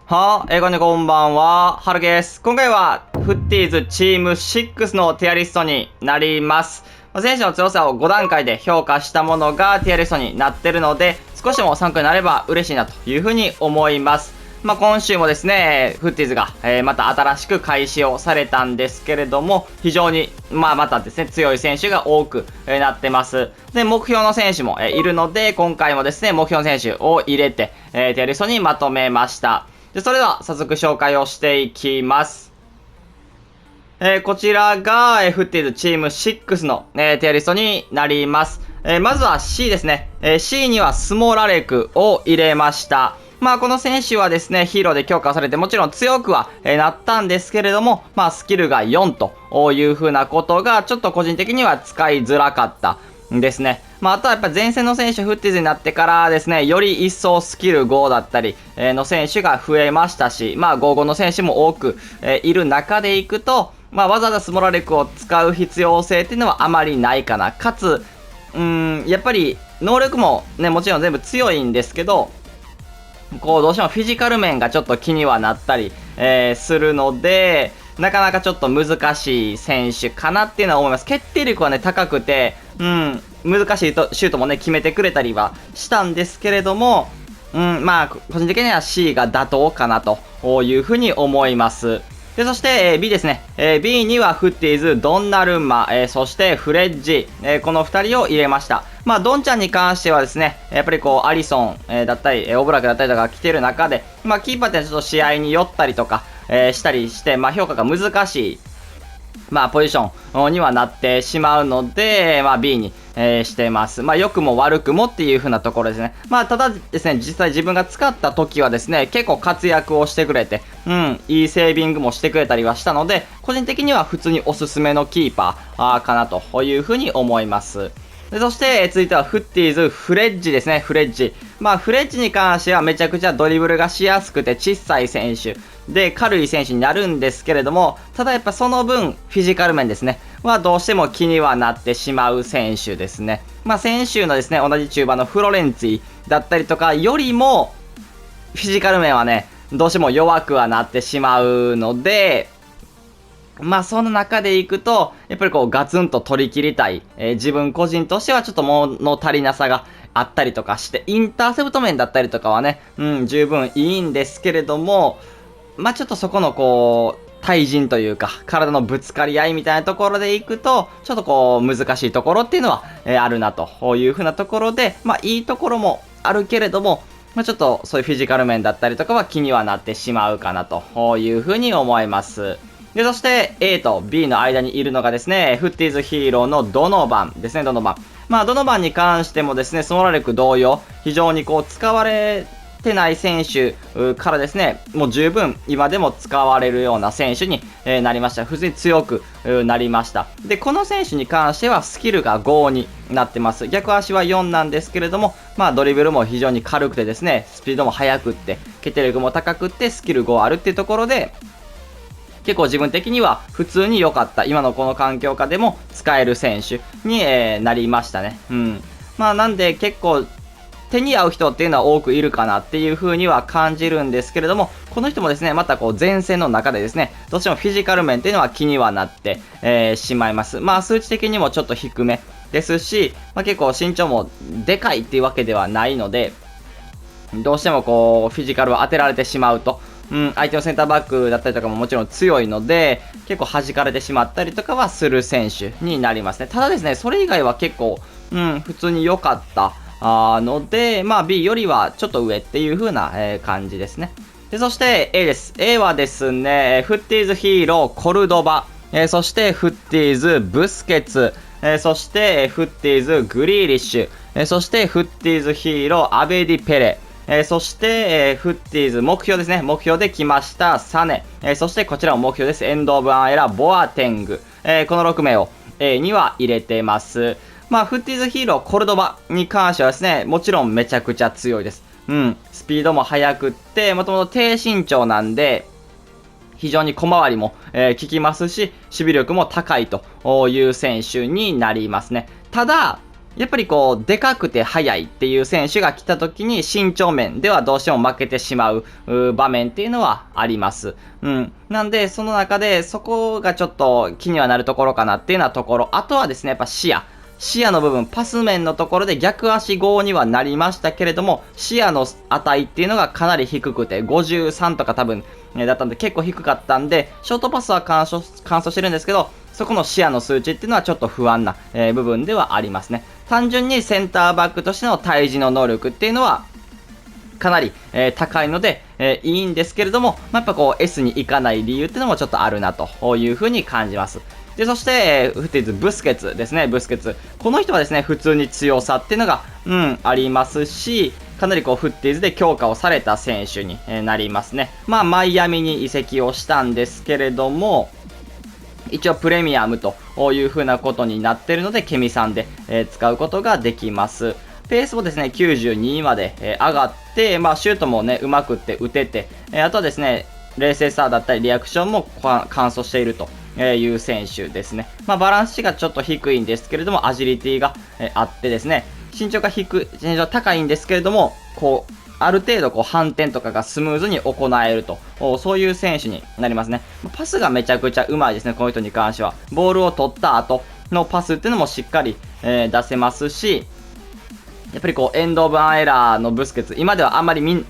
こんばんは、はるです。今回は、フッティーズチーム6のティアリストになります。選手の強さを5段階で評価したものがティアリストになってるので、少しでも参考になれば嬉しいなというふうに思います。今週もですね、フッティーズが、また新しく開始をされたんですけれども、非常に、またですね、強い選手が多く、なってます。で、目標の選手も、いるので、今回もですね、目標の選手を入れて、ティアリストにまとめました。で、それでは早速紹介をしていきます。こちらが、フッティーズチーム6の、ティアリストになります。まずは C ですね。C にはスモラレクを入れました。この選手はですね、ヒーローで強化されて、もちろん強くは、なったんですけれども、スキルが4という風なことが、ちょっと個人的には使いづらかったんですね。あとはやっぱ前線の選手、フッティーズになってからですね、より一層スキル5だったり、の選手が増えましたし、55の選手も多く、いる中でいくと、わざわざスモラレクを使う必要性っていうのはあまりないかな。かつ、やっぱり能力もね、もちろん全部強いんですけど、どうしてもフィジカル面がちょっと気にはなったり、するので、なかなかちょっと難しい選手かなっていうのは思います。決定力はね、高くて、難しいシュートもね、決めてくれたりはしたんですけれども、個人的には C が妥当かなというふうに思います。で、そして、B ですね。B にはフッティーズ、ドンナルンマ、そしてフレッジ、この2人を入れました。ドンちゃんに関してはですね、やっぱりアリソン、だったり、オブラクだったりとか来てる中で、キーパーってちょっと試合に寄ったりとか、したりして、評価が難しい、ポジションにはなってしまうので、B に、してます。良くも悪くもっていう風なところですね。ただですね、実際自分が使った時はですね、結構活躍をしてくれて、いいセービングもしてくれたりはしたので、個人的には普通におすすめのキーパーかなという風に思います。で、そして、続いてはフッティーズ、フレッジですね、フレッジ。フレッジに関してはめちゃくちゃドリブルがしやすくて小さい選手で軽い選手になるんですけれども、ただやっぱその分、フィジカル面ですね、はどうしても気にはなってしまう選手ですね。先週のですね、同じ中盤のフロレンツィだったりとかよりも、フィジカル面はね、どうしても弱くはなってしまうので、その中でいくと、やっぱりガツンと取り切りたい。自分個人としてはちょっと物足りなさがあったりとかして、インターセプト面だったりとかはね、十分いいんですけれども、ちょっとそこの対人というか、体のぶつかり合いみたいなところでいくと、ちょっと難しいところっていうのは、あるなというふうなところで、いいところもあるけれども、ちょっとそういうフィジカル面だったりとかは気にはなってしまうかなというふうに思います。で、そして A と B の間にいるのがですね、フッティーズヒーローのドノバンですね、ドノバン。ドノバンに関してもですね、スモラレク同様、非常に使われてない選手からですね、もう十分今でも使われるような選手になりました。普通に強くなりました。で、この選手に関してはスキルが5になってます。逆足は4なんですけれども、ドリブルも非常に軽くてですね、スピードも速くって、決定力も高くって、スキル5あるっていうところで、結構自分的には普通に良かった。今のこの環境下でも使える選手に、なりましたね。なんで結構手に合う人っていうのは多くいるかなっていう風には感じるんですけれども、この人もですね、また前線の中でですね、どうしてもフィジカル面っていうのは気にはなって、しまいます。数値的にもちょっと低めですし、結構身長もでかいっていうわけではないので、どうしてもフィジカルを当てられてしまうと、相手のセンターバックだったりとかももちろん強いので、結構弾かれてしまったりとかはする選手になりますね。ただですね、それ以外は結構、普通に良かったので、B よりはちょっと上っていう風な、感じですね。で、そして A です。A はですね、フッティーズヒーロー、コルドバ、そしてフッティーズ、ブスケツ、そしてフッティーズ、グリーリッシュ、そしてフッティーズヒーロー、アベディペレ、そして、フッティーズ目標ですね。目標で来ました、サネ。そしてこちらも目標です。エンド・オブ・アンエラ、ボアテング。この6名を A には入れてます。フッティーズヒーロー、コルドバに関してはですね、もちろんめちゃくちゃ強いです。スピードも速くって、もともと低身長なんで、非常に小回りも、効きますし、守備力も高いという選手になりますね。ただ、やっぱりこう、でかくて速いっていう選手が来た時に身長面ではどうしても負けてしまう場面っていうのはあります。うん。なんで、その中でそこがちょっと気にはなるところかなっていうようなところ。あとはですね、やっぱ視野。視野の部分、パス面のところで逆足5にはなりましたけれども、視野の値っていうのがかなり低くて、53とか多分、だったんで結構低かったんで、ショートパスは乾燥してるんですけど、そこの視野の数値っていうのはちょっと不安な、部分ではありますね。単純にセンターバックとしての対峙の能力っていうのは、かなり、高いので、いいんですけれども、やっぱこう S に行かない理由っていうのもちょっとあるなというふうに感じます。で、そして、フッティーズ、ブスケツですね、ブスケツ。この人はですね、普通に強さっていうのが、ありますし、かなりこう、フッティーズで強化をされた選手になりますね。まあ、マイアミに移籍をしたんですけれども、一応プレミアムという風なことになっているので、ケミさんで、使うことができます。ペースもですね、92まで、上がって、まあ、シュートもね、うまくって打てて、あとはですね、冷静さだったりリアクションも乾燥しているという選手ですね。まあ、バランス値がちょっと低いんですけれども、アジリティがあってですね、身長高いんですけれども、こう、ある程度こう反転とかがスムーズに行えると、そういう選手になりますね。パスがめちゃくちゃうまいですね、この人に関しては。ボールを取った後のパスっていうのもしっかり、出せますし、やっぱりこう、エンドオブアンエラーのブスケツ、今ではあんまり見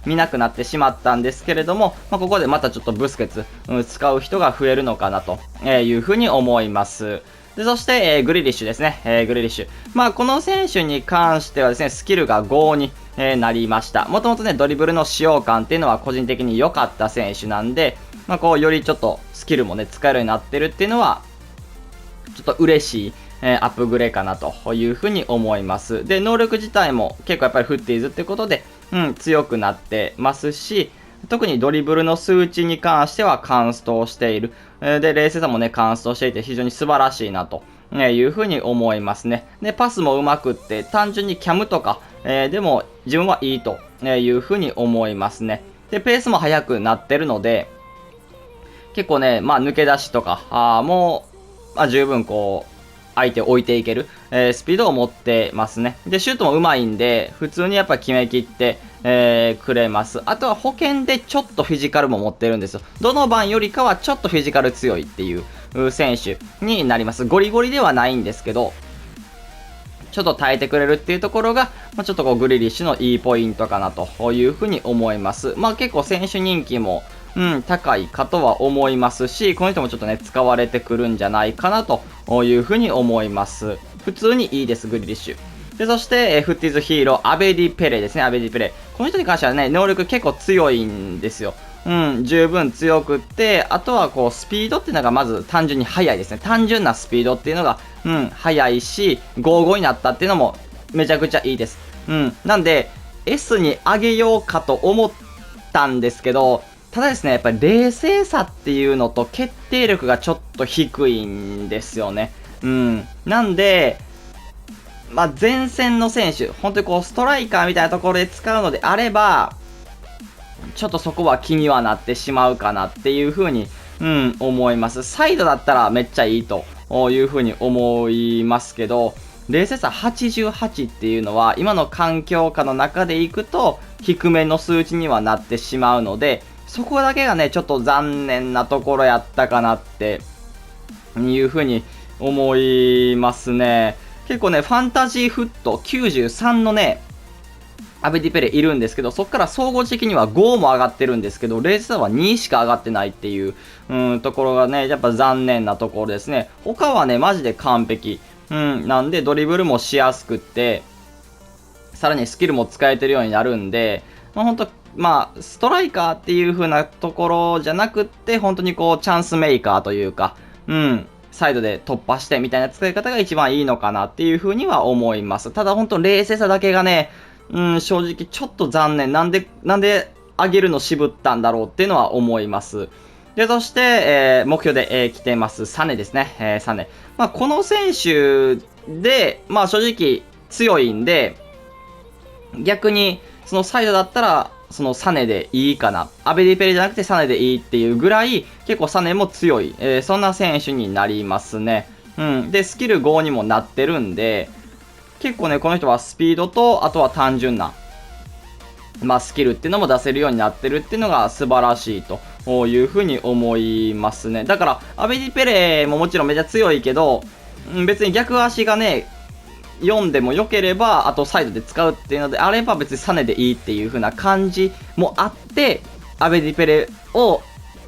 なくなってしまったんですけれども、ここでまたちょっとブスケツ、使う人が増えるのかなというふうに思います。で、そして、グリリッシュですね。グリリッシュ。この選手に関してはですね、スキルが5に、なりました。もともとね、ドリブルの使用感っていうのは個人的に良かった選手なんで、こう、よりちょっとスキルもね、使えるようになってるっていうのは、ちょっと嬉しい、アップグレーかなというふうに思います。で、能力自体も結構やっぱりフッティーズってことで、強くなってますし、特にドリブルの数値に関してはカンストをしている。で、冷静さもね、カンストしていて非常に素晴らしいなというふうに思いますね。で、パスもうまくって、単純にキャムとか、でも自分はいいというふうに思いますね。で、ペースも速くなってるので、結構ね、抜け出しとか、もう、十分こう、相手を置いていける、スピードを持ってますね。で、シュートも上手いんで、普通にやっぱ決めきって、くれます。あとは保険でちょっとフィジカルも持ってるんですよ。どの番よりかはちょっとフィジカル強いっていう選手になります。ゴリゴリではないんですけど、ちょっと耐えてくれるっていうところが、ちょっとこうグリリッシュのいいポイントかなというふうに思います。結構選手人気も、高いかとは思いますし、この人もちょっとね、使われてくるんじゃないかなというふうに思います。普通にいいです、グリリッシュ。で、そして、フッティーズヒーロー、アベディペレですね、アベディペレ。この人に関してはね、能力結構強いんですよ。十分強くって、あとはこう、スピードっていうのがまず単純に速いですね。単純なスピードっていうのが、速いし、55になったっていうのもめちゃくちゃいいです。なんで、S に上げようかと思ったんですけど、ただですね、やっぱり冷静さっていうのと決定力がちょっと低いんですよね。なんで、前線の選手、本当にこう、ストライカーみたいなところで使うのであれば、ちょっとそこは気にはなってしまうかなっていう風に、思います。サイドだったらめっちゃいいという風に思いますけど、冷静さ88っていうのは、今の環境下の中でいくと、低めの数値にはなってしまうので、そこだけがね、ちょっと残念なところやったかなっていう風に思いますね。結構ね、ファンタジーフット93のね、アベディペレいるんですけど、そこから総合的には5も上がってるんですけど、レースは2しか上がってないっていう、ところがね、やっぱ残念なところですね。他はね、マジで完璧。なんでドリブルもしやすくって、さらにスキルも使えてるようになるんで、本当ストライカーっていう風なところじゃなくって、本当にこう、チャンスメーカーというか、サイドで突破してみたいな使い方が一番いいのかなっていう風には思います。ただ本当冷静さだけがね、正直ちょっと残念。なんで上げるの渋ったんだろうっていうのは思います。で、そして、目標で、来てます、サネですね。サネ。この選手で、正直強いんで、逆に、そのサイドだったら、そのサネでいいかな。アベディペレじゃなくてサネでいいっていうぐらい、結構サネも強い、そんな選手になりますね。で、スキル5にもなってるんで、結構ね、この人はスピードと、あとは単純な、スキルっていうのも出せるようになってるっていうのが素晴らしいというふうに思いますね。だから、アベディペレももちろんめちゃ強いけど、別に逆足がね、読んでも良ければ、あとサイドで使うっていうのであれば別にサネでいいっていう風な感じもあって、アベディペレを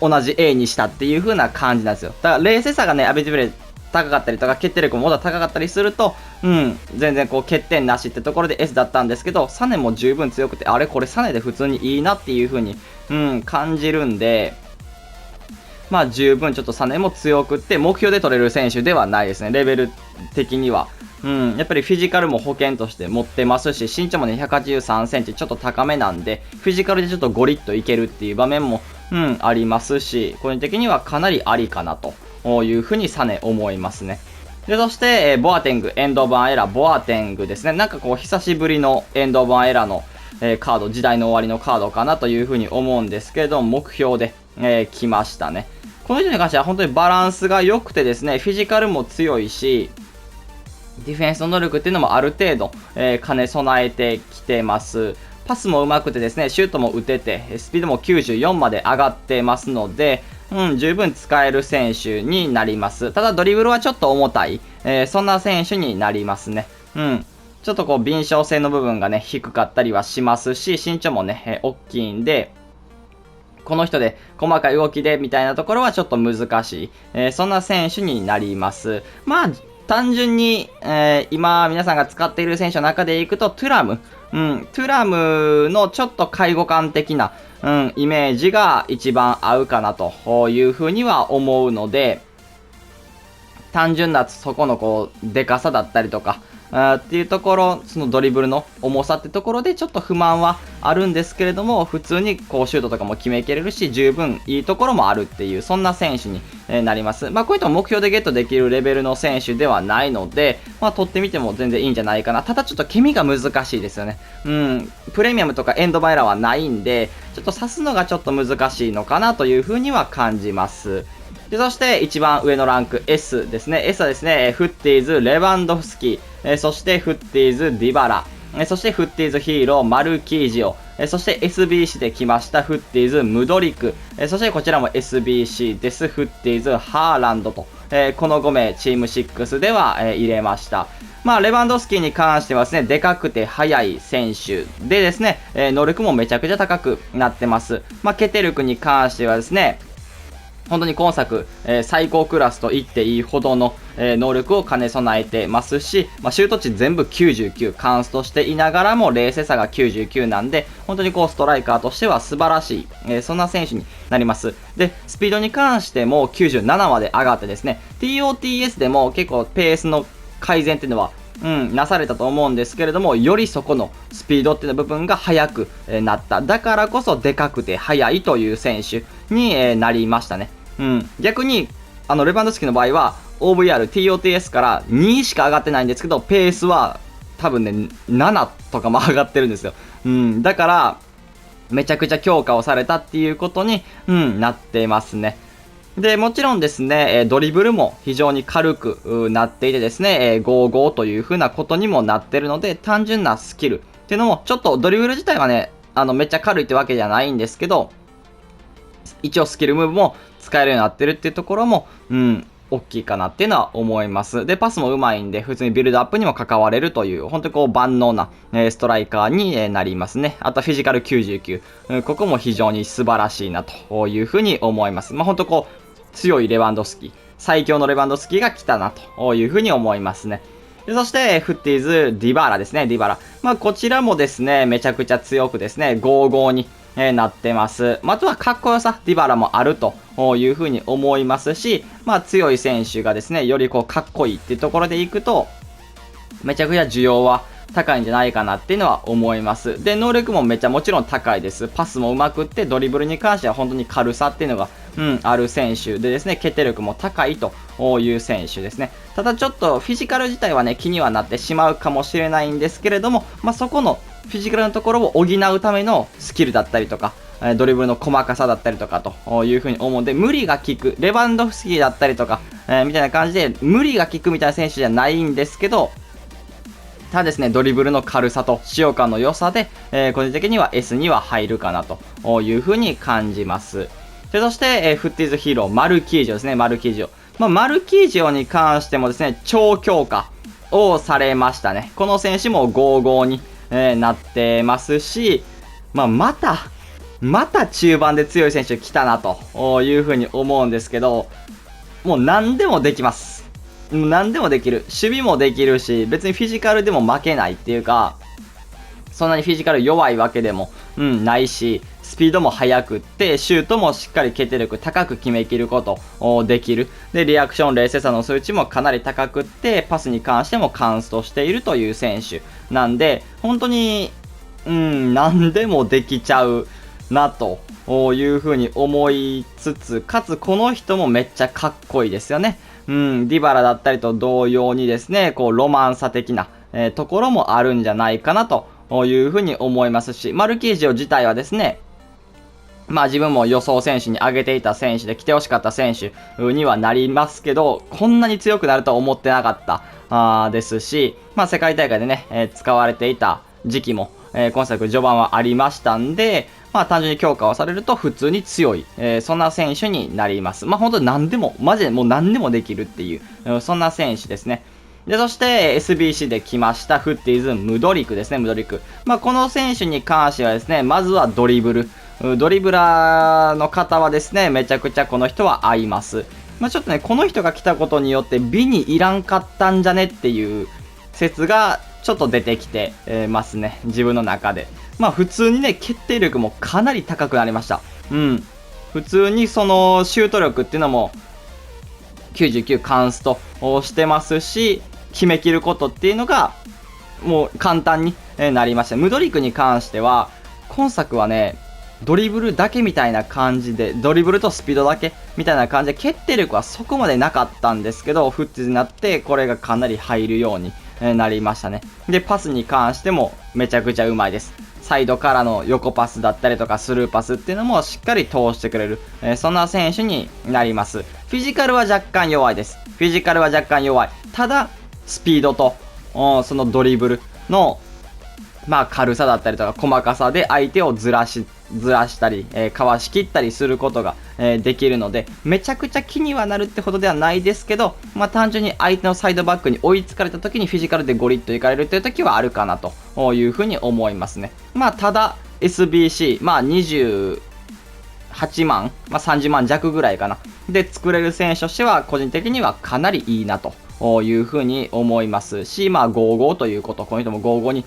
同じ A にしたっていう風な感じなんですよ。だから冷静さがね、アベディペレ高かったりとか、決定力ももっと高かったりすると、全然こう欠点なしってところで S だったんですけど、サネも十分強くて、あれこれサネで普通にいいなっていう風に、感じるんで、十分ちょっとサネも強くって目標で取れる選手ではないですね、レベル的には。やっぱりフィジカルも保険として持ってますし、身長もね、183センチちょっと高めなんで、フィジカルでちょっとゴリッといけるっていう場面も、ありますし、個人的にはかなりありかなというふうにサネ思いますね。で、そして、ボアテング、エンド・オブ・アン・エラー、ボアテングですね。なんかこう、久しぶりのエンド・オブ・アン・エラーの、カード、時代の終わりのカードかなというふうに思うんですけれども、目標で、来ましたね。この人に関しては本当にバランスが良くてですね、フィジカルも強いし、ディフェンスの能力っていうのもある程度、兼ね備えてきてます。パスも上手くてですね、シュートも打てて、スピードも94まで上がってますので、十分使える選手になります。ただドリブルはちょっと重たい、そんな選手になりますね。ちょっとこう、敏捷性の部分がね、低かったりはしますし、身長もね、大きいんで、この人で細かい動きでみたいなところはちょっと難しい、そんな選手になります。単純に、今皆さんが使っている選手の中でいくとトゥラム、トゥラムのちょっと介護官的な、イメージが一番合うかなというふうには思うので、単純なそこのこうでかさだったりとかっていうところ、そのドリブルの重さってところでちょっと不満はあるんですけれども、普通にこうシュートとかも決めきれるし、十分いいところもあるっていう、そんな選手になります。こういった目標でゲットできるレベルの選手ではないので、取ってみても全然いいんじゃないかな。ただちょっとケミが難しいですよね。プレミアムとかエンドバイラーはないんで、ちょっと刺すのがちょっと難しいのかなというふうには感じます。で、そして一番上のランク S ですね。S はですね、フッティーズ、レバンドフスキー、そしてフッティーズ、ディバラ、そしてフッティーズヒーロー、マルキージオ、そして SBC で来ましたフッティーズ、ムドリク、そしてこちらも SBC です。フッティーズ、ハーランドと、この5名チーム6では、入れました。レバンドフスキーに関してはですね、でかくて速い選手でですね、能力もめちゃくちゃ高くなってます。決定力に関してはですね、本当に今作、最高クラスと言っていいほどの、能力を兼ね備えてますし、シュート値全部99、カンストしていながらも冷静さが99なんで、本当にこうストライカーとしては素晴らしい、そんな選手になります。で、スピードに関しても97まで上がってですね、TOTS でも結構ペースの改善っていうのはなされたと思うんですけれども、よりそこのスピードっていう部分が速くなった。だからこそでかくて速いという選手になりましたね。逆に、レバンドフスキの場合は、OVR、TOTS から2しか上がってないんですけど、ペースは多分ね、7とかも上がってるんですよ。だから、めちゃくちゃ強化をされたっていうことに、なってますね。で、もちろんですね、ドリブルも非常に軽くなっていてですね、5-5という風なことにもなってるので、単純なスキルっていうのも、ちょっとドリブル自体はね、めっちゃ軽いってわけじゃないんですけど、一応スキルムーブも使えるようになってるっていうところも、大きいかなっていうのは思います。で、パスも上手いんで、普通にビルドアップにも関われるという、本当にこう万能な、ストライカーになりますね。あとはフィジカル99。ここも非常に素晴らしいなというふうに思います。本当こう、強いレバンドフスキ、最強のレバンドフスキが来たなというふうに思いますね。でそして、フッティーズ、ディバーラですね、ディバラ。こちらもですね、めちゃくちゃ強くですね、5-5に、なってます。あとはかっこよさ、ディバラもあるというふうに思いますし、強い選手がですね、よりこうかっこいいっていうところでいくと、めちゃくちゃ需要は高いんじゃないかなっていうのは思います。で、能力もめちゃもちろん高いです。パスも上手くって、ドリブルに関しては本当に軽さっていうのが、ある選手でですね、決定力も高いという選手ですね。ただちょっとフィジカル自体はね、気にはなってしまうかもしれないんですけれども、そこのフィジカルのところを補うためのスキルだったりとか、ドリブルの細かさだったりとかというふうに思うんで、無理が効く、レバンドフスキーだったりとか、みたいな感じで、無理が効くみたいな選手じゃないんですけど、ただですね、ドリブルの軽さと使用感の良さで、個人的には S には入るかなという風に感じます。で、そして、フッティーズヒーロー、マルキージョですね、マルキージョ。マルキージョに関してもですね、超強化をされましたね。この選手も55に、なってますし、また中盤で強い選手来たなという風に思うんですけど、もう何でもできます。何でもできる。守備もできるし、別にフィジカルでも負けないっていうか、そんなにフィジカル弱いわけでも、ないし、スピードも速くって、シュートもしっかり決定力高く決めきることできる。で、リアクション冷静さの数値もかなり高くって、パスに関してもカンストしているという選手なんで、本当に、何でもできちゃうなというふうに思いつつ、かつこの人もめっちゃかっこいいですよね。ディバラだったりと同様にですね、こうロマンサ的な、ところもあるんじゃないかなというふうに思いますし、マルキージオ自体はですね、自分も予想選手に挙げていた選手で来てほしかった選手にはなりますけど、こんなに強くなるとは思ってなかったですし、世界大会でね、使われていた時期も、今作序盤はありましたんで、単純に強化をされると普通に強い、そんな選手になります。本当に何でも、マジでもう何でもできるっていう、そんな選手ですね。で、そして SBC で来ましたフッティーズ・ムドリクですね、ムドリク。この選手に関してはですね、まずはドリブル。ドリブラーの方はですね、めちゃくちゃこの人は合います。ちょっとね、この人が来たことによって美にいらんかったんじゃねっていう説がちょっと出てきてますね、自分の中で。普通にね、決定力もかなり高くなりました。普通にそのシュート力っていうのも99カンストをしてますし、決めきることっていうのがもう簡単になりました。ムドリクに関しては、今作はね、ドリブルだけみたいな感じで、ドリブルとスピードだけみたいな感じで、決定力はそこまでなかったんですけど、フッティズになって、これがかなり入るようになりましたね。で、パスに関してもめちゃくちゃうまいです。サイドからの横パスだったりとかスルーパスっていうのもしっかり通してくれる、そんな選手になります。フィジカルは若干弱いです。フィジカルは若干弱い。ただ、スピードと、そのドリブルの、軽さだったりとか細かさで相手をずらしたり、かわしきったりすることが、できるので、めちゃくちゃ気にはなるってほどではないですけど、単純に相手のサイドバックに追いつかれた時にフィジカルでゴリッといかれるっていう時はあるかなというふうに思いますね。ただ SBC、28万、30万弱ぐらいかな。で、作れる選手としては、個人的にはかなりいいなというふうに思いますし、55ということ、この人も55に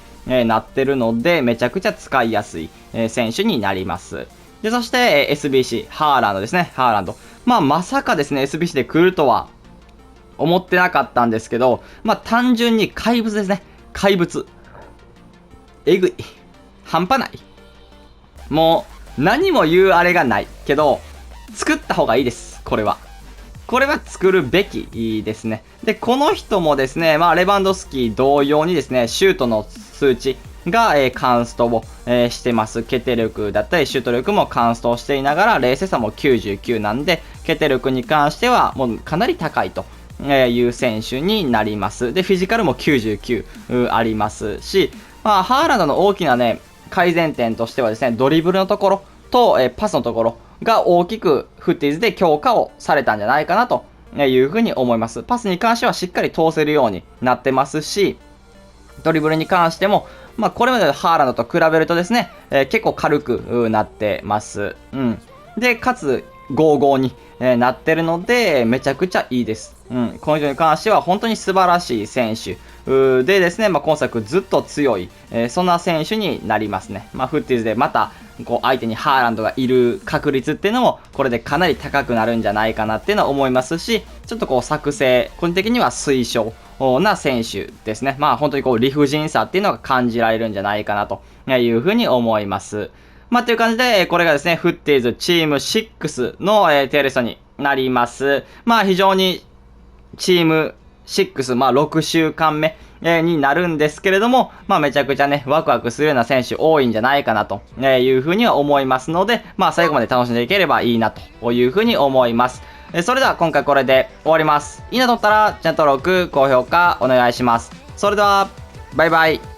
なってるので、めちゃくちゃ使いやすい選手になります。で、そして SBC、ハーランドですね、ハーランド。まさかですね、SBC で来るとは思ってなかったんですけど、単純に怪物ですね。怪物。えぐい。半端ない。もう、何も言うあれがないけど、作った方がいいです、これは。これは作るべきですね。で、この人もですね、レバンドフスキー同様にですね、シュートの数値が、カンストを、してます。決定力だったり、シュート力もカンストをしていながら、冷静さも99なんで、決定力に関してはもうかなり高いという選手になります。で、フィジカルも99ありますし、ハーランドの大きなね、改善点としてはですね、ドリブルのところと、パスのところが大きくフッティーズで強化をされたんじゃないかなというふうに思います。パスに関してはしっかり通せるようになってますし、ドリブルに関しても、これまでのハーランドと比べるとですね、結構軽くなってます。で、かつ、55になってるので、めちゃくちゃいいです。この人に関しては本当に素晴らしい選手でですね、今作ずっと強い、そんな選手になりますね。フッティーズでまた、相手にハーランドがいる確率っていうのも、これでかなり高くなるんじゃないかなっていうのは思いますし、ちょっと作成、個人的には推奨な選手ですね。本当に理不尽さっていうのが感じられるんじゃないかなというふうに思います。という感じで、これがですね、フッティーズチーム6の、テイリストになります。非常にチーム6、6週間目、になるんですけれども、めちゃくちゃね、ワクワクするような選手多いんじゃないかなというふうには思いますので、最後まで楽しんでいければいいなというふうに思います。それでは今回これで終わります。いいなと思ったら、チャンネル登録、高評価お願いします。それでは、バイバイ。